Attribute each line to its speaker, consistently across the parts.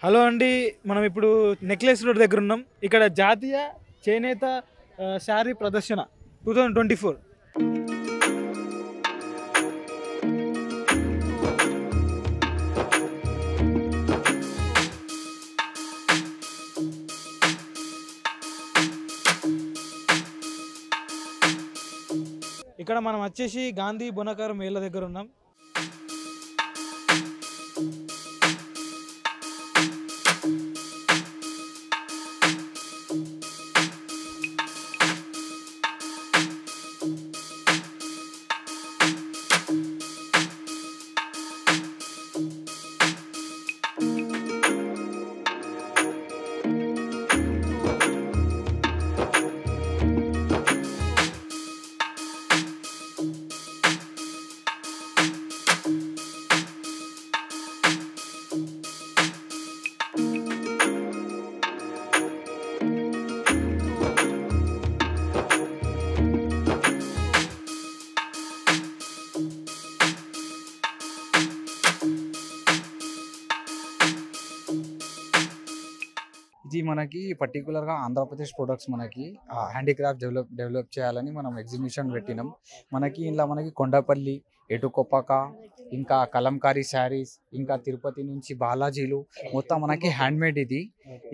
Speaker 1: Hello అండి, మనం ఇప్పుడు నెక్లెస్ రోడ్ దగ్గర ఉన్నాం. ఇక్కడ జాతీయ చేనేత శారీ ప్రదర్శన 2024. ఇక్కడ మనం వచ్చేసి గాంధీ బొనకార మేళ దగ్గర ఉన్నాం.
Speaker 2: ఇది మనకి పర్టికులర్గా ఆంధ్రప్రదేశ్ ప్రొడక్ట్స్ మనకి హ్యాండీక్రాఫ్ట్ డెవలప్ చేయాలని మనం ఎగ్జిబిషన్ పెట్టినాం. మనకి ఇలా మనకి కొండపల్లి, ఎటుకొప్పక, ఇంకా కలంకారీ శారీస్, ఇంకా తిరుపతి నుంచి బాలాజీలు మొత్తం మనకి హ్యాండ్మేడ్.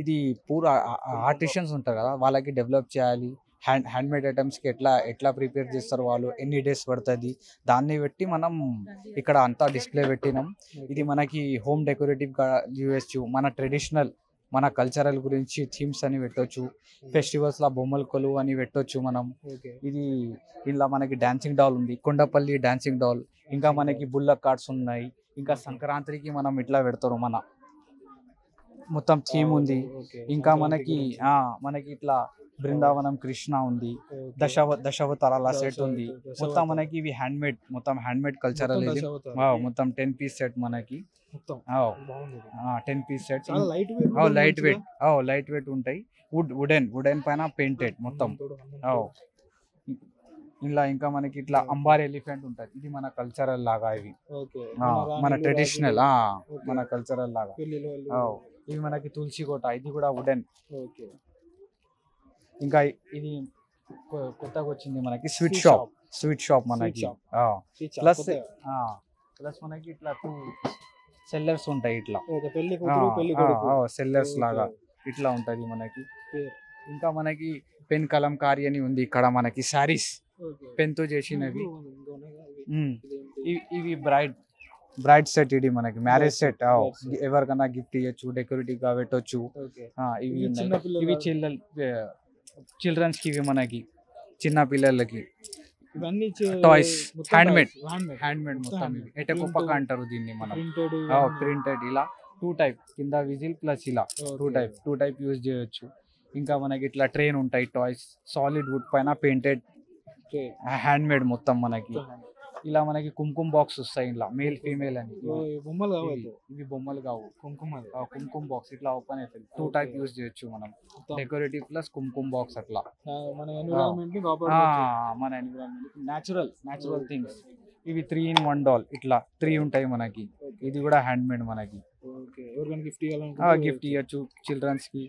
Speaker 2: ఇది పూరా ఆర్టిషన్స్ ఉంటారు కదా, వాళ్ళకి డెవలప్ చేయాలి. హ్యాండ్మేడ్ ఐటమ్స్కి ఎట్లా ప్రిపేర్ చేస్తారు వాళ్ళు, ఎన్ని డేస్ పడుతుంది, దాన్ని పెట్టి మనం ఇక్కడ అంతా డిస్ప్లే పెట్టినాం. ఇది మనకి హోమ్ డెకరేటివ్గా యూఎస్ మన ట్రెడిషనల్ మన కల్చరల్ గురించి థీమ్స్ అని పెట్టొచ్చు. ఫెస్టివల్స్లో బొమ్మల కొలువు అని పెట్టొచ్చు మనం. ఇది ఇలా మనకి డాన్సింగ్ డాల్ ఉంది, కొండపల్లి డాన్సింగ్ డాల్. ఇంకా మనకి బుల్లక్ కార్డ్స్ ఉన్నాయి. ఇంకా సంక్రాంతికి మనం ఇట్లా పెడతారు, మన మొత్తం థీమ్ ఉంది. ఇంకా మనకి ఇట్లా బృందావనం కృష్ణ ఉంది, దశావతారాల సెట్ ఉంది. మొత్తం మనకి ఇవి హ్యాండ్మేడ్, మొత్తం హ్యాండ్మేడ్ కల్చరల్. ఇది మొత్తం 10 పీస్ సెట్ మనకి. 10 పీస్ సెట్ లైట్ వెయిట్ ఉంటాయి. వుడెన్ పైన పెయింటెడ్ మొత్తం. ఇలా ఇంకా మనకి ఇట్లా అంబార్ ఎలిఫెంట్ ఉంటుంది. ఇది మన కల్చరల్ లాగా, ఇవి మన ట్రెడిషనల్, మన కల్చరల్ లాగా. ఇవి మనకి తులసి కోట, ఇది కూడా వుడెన్. ఇంకా ఇది కొత్తగా వచ్చింది మనకి స్వీట్ షాప్ మనకి. ప్లస్ మనకి ఇట్లా 2 సెల్లర్స్ ఉంటాయి, ఇట్లా సెల్లర్స్ లాగా ఇట్లా ఉంటది మనకి. ఇంకా మనకి పెన్ కలంకారీ అని ఉంది ఇక్కడ మనకి. శారీస్ పెన్ తో చేసినవి. ఇవి బ్రైడ్ సెట్, ఇది మనకి మ్యారేజ్ సెట్. ఎవరికైనా గిఫ్ట్ ఇవ్వచ్చు, డెకరేటివ్ గా పెట్టొచ్చు. ఇవి చిల్డ్రన్స్ కి, ఇవి మనకి చిన్న పిల్లలకి టాయ్స్, హ్యాండ్మేడ్ మొత్తం. ఇవి ఎటకొప్పక అంటారు దీన్ని మనం. ప్రింటెడ్ ఇలా 2 టైప్, కింద విజిల్ ప్లస్ ఇలా 2 టైప్ యూజ్ చేయొచ్చు. ఇంకా మనకి ఇట్లా ట్రైన్ ఉంటాయి, టాయ్స్ సాలిడ్ వుడ్ పైన పెయింటెడ్, హ్యాండ్మేడ్ మొత్తం మనకి. ఇలా మనకి కుంకుమ బాక్స్ వస్తాయి, ఇలా మేల్ ఫీమేల్ అని. ఇవి బొమ్మలు కావు, కుంకుమ బాక్స్ ఇట్లా ఓపెన్ అవుతుంది. 2 టైప్ యూజ్ చేయొచ్చు మనం, డెకరేటివ్ ప్లస్ కుంకుమ బాక్స్ అట్లా. మన ఎన్విరాన్మెంట్ న్యాచురల్ థింగ్స్. ఇవి 3-in-1 డాల్, ఇట్లా 3 ఉంటాయి మనకి. ఇది కూడా హ్యాండ్మేడ్ మనకి. గిఫ్ట్ ఇవ్వచ్చు చిల్డ్రన్స్ కి,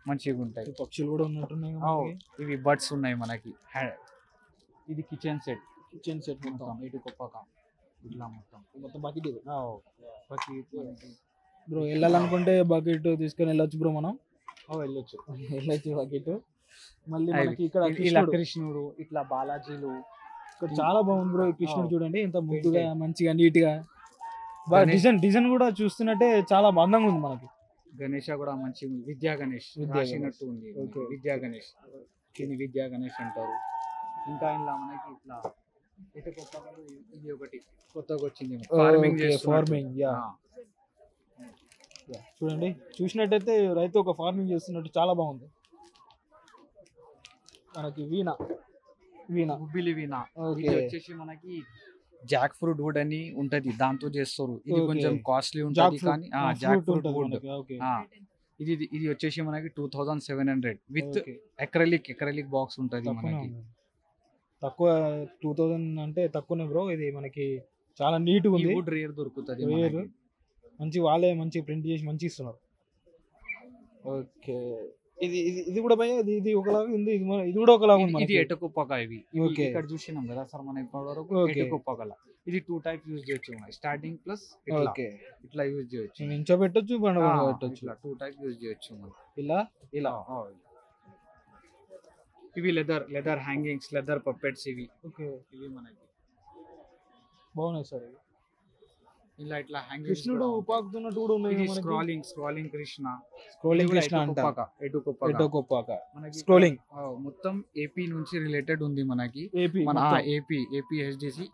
Speaker 2: మంచిగా ఉంటాయి.
Speaker 1: పక్షులు కూడా ఉన్నట్టున్నాయి.
Speaker 2: ఇవి బర్డ్స్ ఉన్నాయి మనకి. ఇది కిచెన్ సెట్ మొత్తం, ఇటు కొప్పక ఇట్లా మొత్తం బకెట్.
Speaker 1: బ్రో వెళ్ళాలనుకుంటే బకెట్ తీసుకొని వెళ్ళొచ్చు బ్రో, మనం వెళ్ళొచ్చు బకెట్. మళ్ళీ మనకి ఇక్కడ
Speaker 2: ఇలా కృష్ణుడు, ఇట్లా బాలాజీలు.
Speaker 1: ఇక్కడ చాలా బాగుంది బ్రో. ఈ కృష్ణుడు చూడండి ఎంత ముద్దుగా, మంచిగా నీట్ గా. డిజైన్ కూడా చూస్తున్నట్టే చాలా అందంగా ఉంది మనకి.
Speaker 2: గణేష కూడా మంచిగా ఉంది. విద్యా గణేష్ రాసినట్టు ఉంది. విద్యా గణేష్, దీన్ని విద్యా గణేష్ అంటారు. ఇంకా ఇలా మనకి ఇట్లా ఇది ఒకటి కొత్తగా వచ్చింది,
Speaker 1: ఫార్మింగ్. చూడండి, చూసినట్టయితే రైతు ఒక ఫార్మింగ్ చేస్తున్నట్టు చాలా బాగుంది. మనకి వీణ
Speaker 2: గుబ్బిలి వీణ. ఇది వచ్చేసి మనకి జాక్ ఫ్రూట్ వుడ్ అని ఉంటది, దాంతో చేస్తారు. ఇది కొంచెం కాస్ట్లీ ఉంటది, కానీ జాక్ ఫ్రూట్ వుడ్. ఇది వచ్చేసి మనకి 2700 విత్ అక్రిలిక్ బాక్స్ ఉంటది మనకి.
Speaker 1: తక్కువ 2000 అంటే తక్కువనే బ్రో. ఇది మనకి చాలా నీట్గా ఉంది.
Speaker 2: వుడ్ రేర్ దొరుకుతుంది,
Speaker 1: మంచి వాళ్ళే మంచి ప్రింట్ చేసి మంచి ఇస్తున్నారు. ఓకే. ఇది ఇది ఇది కూడా భయ్యా ఇది ఒకలాగా ఉంది. ఇది కూడా ఒకలాగా ఉంది
Speaker 2: ఇది
Speaker 1: మనకి.
Speaker 2: ఎటుకుప్పక ఇవి
Speaker 1: ఓకే.
Speaker 2: ఇక్కడ చూసినాం కదా సార్ మనం ఇప్పటి వరకు
Speaker 1: ఓకే.
Speaker 2: ఎటుకుప్పకల ఇది 2 టైప్స్ యూజ్ చేయొచ్చు మనం స్టార్టింగ్ ప్లస్ ఇట్లా
Speaker 1: ఓకే.
Speaker 2: ఇట్లా యూజ్ చేయొచ్చు
Speaker 1: నించోబెట్టొచ్చు, పెట్టొచ్చు.
Speaker 2: ఇట్లా 2 టైప్స్ యూజ్ చేయొచ్చు మనం
Speaker 1: ఇలా
Speaker 2: ఇలా ఇవి లెదర్ హ్యాంగింగ్స్ లెదర్ పప్పెట్స్ ఇవి
Speaker 1: ఓకే.
Speaker 2: ఇవి మనకి
Speaker 1: బాగున్నాయి సార్.
Speaker 2: ఇలా ఇట్లా హ్యాంగింగ్స్
Speaker 1: కృష్ణుడు ఉపాకుతున్నట్టు కూడా ఉన్నాయి
Speaker 2: ఇది
Speaker 1: మనకి.
Speaker 2: స్క్రాలింగ్ కృష్ణ
Speaker 1: స్క్రోలింగ్ కృష్ణ అంట.
Speaker 2: ఎటుకుప్పక
Speaker 1: ఎటోకొప్పాక.
Speaker 2: మనకి
Speaker 1: స్క్రోలింగ్.
Speaker 2: మొత్తం ఏపీ నుంచి రిలేటెడ్ ఉంది మనకి
Speaker 1: ఏపీ
Speaker 2: మన
Speaker 1: మొత్తం.
Speaker 2: ఏపీ హెచ్డిసి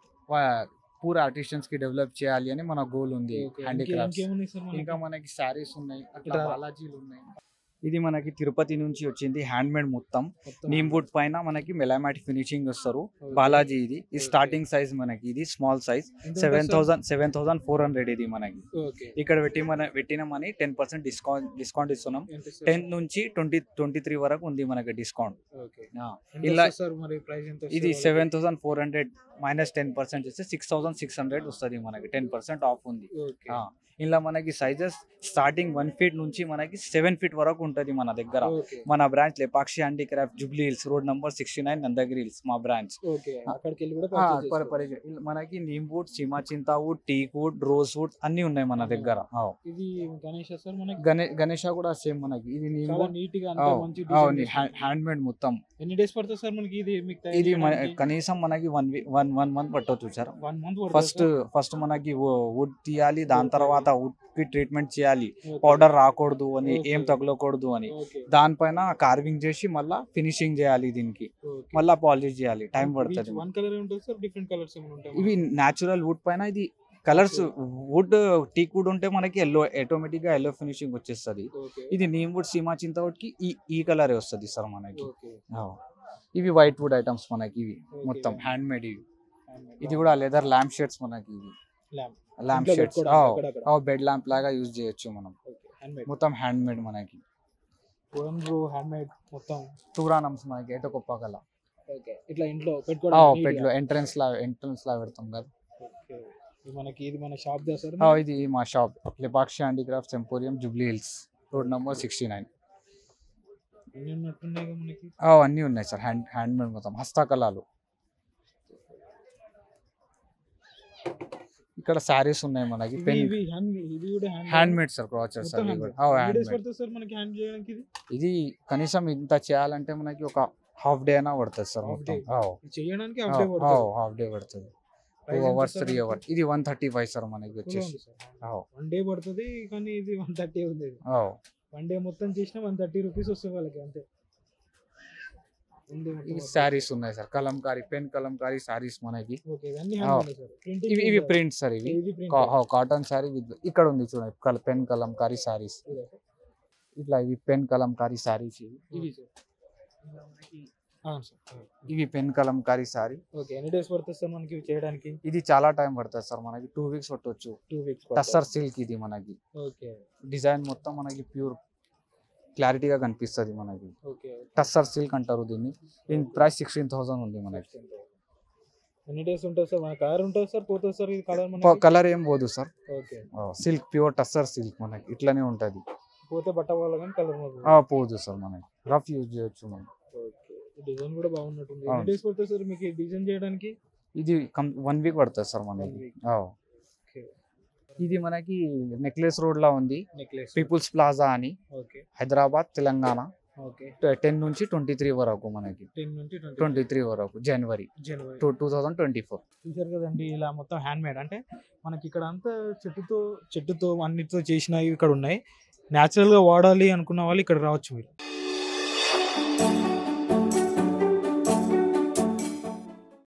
Speaker 2: పూర్ ఆర్టిస్టియన్స్ కి డెవలప్ చేయాలి అని మన గోల్ ఉంది
Speaker 1: ఓకే.
Speaker 2: హ్యాండిక్రాఫ్ట్స్
Speaker 1: ఇంకేమున్నాయి సార్ మనకి?
Speaker 2: ఇంకా మనకి సారీస్ ఉన్నాయి అట్లా
Speaker 1: ఇట్లా-
Speaker 2: బాలాజీలు ఉన్నాయి ఇది మనకి తిరుపతి నుంచి వచ్చింది హ్యాండ్ మేడ్ మొత్తం
Speaker 1: మొత్తం.
Speaker 2: నీమ్ వుడ్ పైన మనకి మెలామాట్ ఫినిషింగ్ వస్తారు
Speaker 1: ఓకే.
Speaker 2: బాలాజీ ఇది
Speaker 1: ఓకే.
Speaker 2: స్టార్టింగ్ సైజ్ మనకి ఇది స్మాల్ సైజ్
Speaker 1: ఎంత ఉంటుంది
Speaker 2: 7,400 ఇది మనకి
Speaker 1: సార్? ఓకే.
Speaker 2: ఇక్కడ పెట్టిన మనీ 10% డిస్కౌంట్ ఇస్తున్నాం
Speaker 1: ఎంత సార్?
Speaker 2: 10 నుంచి 23 వరకు ఉంది మనకి డిస్కౌంట్
Speaker 1: ఓకే.
Speaker 2: ఆ,
Speaker 1: ఎంత
Speaker 2: ఇలా
Speaker 1: వస్తుంది సార్ మరి ప్రైస్ ఎంత
Speaker 2: ఇది
Speaker 1: వస్తుంది?
Speaker 2: 7,400 మైనస్ 10% ఇస్తే 6,600 వస్తుంది మనకి 10% ఆఫ్ ఉంది
Speaker 1: ఓకే.
Speaker 2: ఆ, ఇలా మనకి సైజెస్ స్టార్టింగ్ 1 ఫీట్ నుంచి మనకి 7 ఫీట్ వరకు ఉంటది మన దగ్గర
Speaker 1: ఓకే.
Speaker 2: మన branch Lepakshi handicraft Jubilee Hills road number 69 Nandagiri Hills మా బ్రాంచ్
Speaker 1: ఓకే. అక్కడికి వెళ్ళి కూడా purchase చేసుకోవచ్చు.
Speaker 2: మనకి నీమ్ వుడ్ సీమా చింతా wood teak wood rosewood అన్ని ఉన్నాయి మన దగ్గర
Speaker 1: ఇది గణేష్ సార్ మనకి
Speaker 2: గణేష్ కూడా సేమ్ మనకి ఇది నీమ్
Speaker 1: చాలా
Speaker 2: వుడ్
Speaker 1: నీట్ గా అంతా మంచి design చేస్తారు.
Speaker 2: హ్యాండ్ మేడ్ మొత్తం
Speaker 1: ఎన్ని డేస్ పడుతుంది సార్ మనకి ఇది మీకు తయారు
Speaker 2: ఇది
Speaker 1: చేయడానికి?
Speaker 2: కనీసం మనకి 1 మంత్ పట్టొచ్చు సార్
Speaker 1: 1 month
Speaker 2: ఫస్ట్ మనకి వుడ్ తీయాలి దాని తర్వాత వుడ్ కి ట్రీట్మెంట్ చేయాలి పౌడర్ రాకూడదు అని ఏం తగలకూడదు అని దానిపైన కార్వింగ్ చేసి మళ్ళా ఫినిషింగ్ చేయాలి దీనికి మళ్ళా పాలిష్ చేయాలి టైం పడుతుంది
Speaker 1: వన్ కలర్ ఉంటుంది సార్, డిఫరెంట్ కలర్స్ ఏమైనా ఉంటాయి?
Speaker 2: ఇవి న్యాచురల్ వుడ్ పైన ఇది కలర్స్ వుడ్ టీక్ వుడ్ ఉంటే మనకి ఆటోమేటిక్ గా ఎల్లో ఫినిషింగ్ వచ్చేస్తుంది ఇది నీమ్ వుడ్ సీమా చింత వుడ్ కి ఈ కలర్ వస్తుంది సార్ మనకి ఇవి వైట్ వుడ్ ఐటమ్స్ మనకి ఇవి మొత్తం హ్యాండ్ మేడ్ ఇవి ఇది కూడా లెదర్ ల్యాంప్ షేడ్స్ మనకి ఇవి ల్యాంప్ షేడ్స్ బెడ్ ల్యాంప్ లాగా యూజ్ చేయొచ్చు మనం మొత్తం హ్యాండ్ మేడ్ మనకి
Speaker 1: హ్యాండ్ మేడ్ మొత్తం
Speaker 2: టూరానమ్స్ మనకి ఎటకొప్పగల
Speaker 1: ఇట్లా ఇంట్లో పెట్టుకోవడానికి
Speaker 2: పెట్లో ఎంట్రన్స్ లా పెడతాం కదా
Speaker 1: మనకి ఇది మన షాప్ దా సార్?
Speaker 2: ఇది మా shop Lepakshi handicrafts emporium Jubilee Hills road number 69
Speaker 1: ఎన్ని ఉన్నట్టున్నాయి మనకి?
Speaker 2: అన్నీ ఉన్నాయి సార్ హ్యాండ్ మేడ్ మొత్తం హస్తకళలు ఇక్కడ సారీస్ ఉన్నాయి మనకి పెన్
Speaker 1: ఇవి కూడా
Speaker 2: హ్యాండ్ మేడ్ సార్ క్రాచర్స్
Speaker 1: మొత్తం
Speaker 2: అవి
Speaker 1: hand
Speaker 2: కూడా
Speaker 1: made.
Speaker 2: హ్యాండ్
Speaker 1: డేస్
Speaker 2: మేడ్
Speaker 1: పడుతుంది సార్ మనకి హ్యాండ్ చేయడానికి ఇది?
Speaker 2: ఇది కనీసం ఇంత చేయాలంటే మనకి ఒక హాఫ్ డే అయినా పడుతుంది సార్
Speaker 1: Half
Speaker 2: మొత్తం
Speaker 1: day. ఇది చేయడానికి హాఫ్ డే పడుతుంది.
Speaker 2: హాఫ్ డే పడుతుంది
Speaker 1: Price
Speaker 2: 2
Speaker 1: ఎంత
Speaker 2: అవర్స్
Speaker 1: సార్
Speaker 2: 3
Speaker 1: మనకి?
Speaker 2: అవర్స్ ఇది 135 సార్ మనకి వచ్చేసి
Speaker 1: వన్ డే పడుతుంది కానీ ఇది 130 ఉంది. వన్ డే మొత్తం చేసినా 130 రూపీస్ వస్తుంది వాళ్ళకి అంతే.
Speaker 2: ఇవి సారీస్ ఉన్నాయి సార్ కలంకారీ పెన్ కలంకారీ సారీస్ మనకి
Speaker 1: ఓకే, ఇవన్నీ హ్యాండ్ మేడ్ సార్. Printing
Speaker 2: ఇవి
Speaker 1: ఉందా?
Speaker 2: ప్రింట్ సార్ ఇవి
Speaker 1: ఇది print.
Speaker 2: కాటన్ సారీ ఇక్కడ ఉంది చూడండి పెన్ కలంకారీ సారీస్
Speaker 1: ఇదా సార్?
Speaker 2: ఇట్లా ఇవి పెన్ కలంకారీ సారీస్
Speaker 1: ఇవి సార్. అవును సార్.
Speaker 2: ఇవి పెన్ కలంకారీ సారీ
Speaker 1: ఓకే, ఎన్ని డేస్ పడుతుంది సార్ మనకి ఇవి చేయడానికి?
Speaker 2: ఇది చాలా టైం పడుతుంది సార్ మనకి 2 వీక్స్ పట్టొచ్చు
Speaker 1: 2 weeks
Speaker 2: టస్సర్ సిల్క్ ఇది మనకి
Speaker 1: ఓకే
Speaker 2: డిజైన్ మొత్తం మనకి ప్యూర్ క్లారిటీగా కనిపిస్తుంది మనకి
Speaker 1: ఓకే.
Speaker 2: టస్సర్ సిల్క్ అంటారు దీన్ని దీని ప్రైస్ 16,000 ఉంది మనకి
Speaker 1: ఎన్ని డేస్ ఉంటుంది సార్? మన కలర్ ఉంటుంది సార్, పోతుంది సార్ ఇది కలర్ మనకి?
Speaker 2: కలర్ ఏం పోదు sir
Speaker 1: okay,
Speaker 2: silk pure tussar silk మనకి ఇట్లానే ఉంటది
Speaker 1: పోతే బట్ట వాళ్ళ కానీ కలర్
Speaker 2: పోదు సార్ మనకి రఫ్ యూజ్ చేయొచ్చు మనం
Speaker 1: ఓకే. డిజైన్ కూడా బాగున్నట్టుంది.
Speaker 2: అవును.
Speaker 1: ఎన్ని డేస్ పడుతుంది సార్ మీకు డిజైన్ చేయడానికి?
Speaker 2: ఇది 1 వీక్ పడుతుంది సార్ మనకి
Speaker 1: 1 week. ఓకే.
Speaker 2: ఇది మనకి నెక్లెస్ రోడ్ లా ఉంది
Speaker 1: నెక్లెస్.
Speaker 2: పీపుల్స్ ప్లాజా అని
Speaker 1: ఓకే
Speaker 2: హైదరాబాద్ తెలంగాణ
Speaker 1: ఓకే.
Speaker 2: 10 నుంచి 23 వరకు మనకి
Speaker 1: 10 నుంచి
Speaker 2: 23 వరకు జనవరి
Speaker 1: జనవరి
Speaker 2: 2024
Speaker 1: చూసారు కదండి. ఇలా మొత్తం హ్యాండ్ మేడ్ అంటే మనకి ఇక్కడ అంతా చెట్టుతో అన్నిటితో చేసినవి ఇక్కడ ఉన్నాయి. న్యాచురల్ గా వాడాలి అనుకున్న వాళ్ళు ఇక్కడ రావచ్చు మీరు.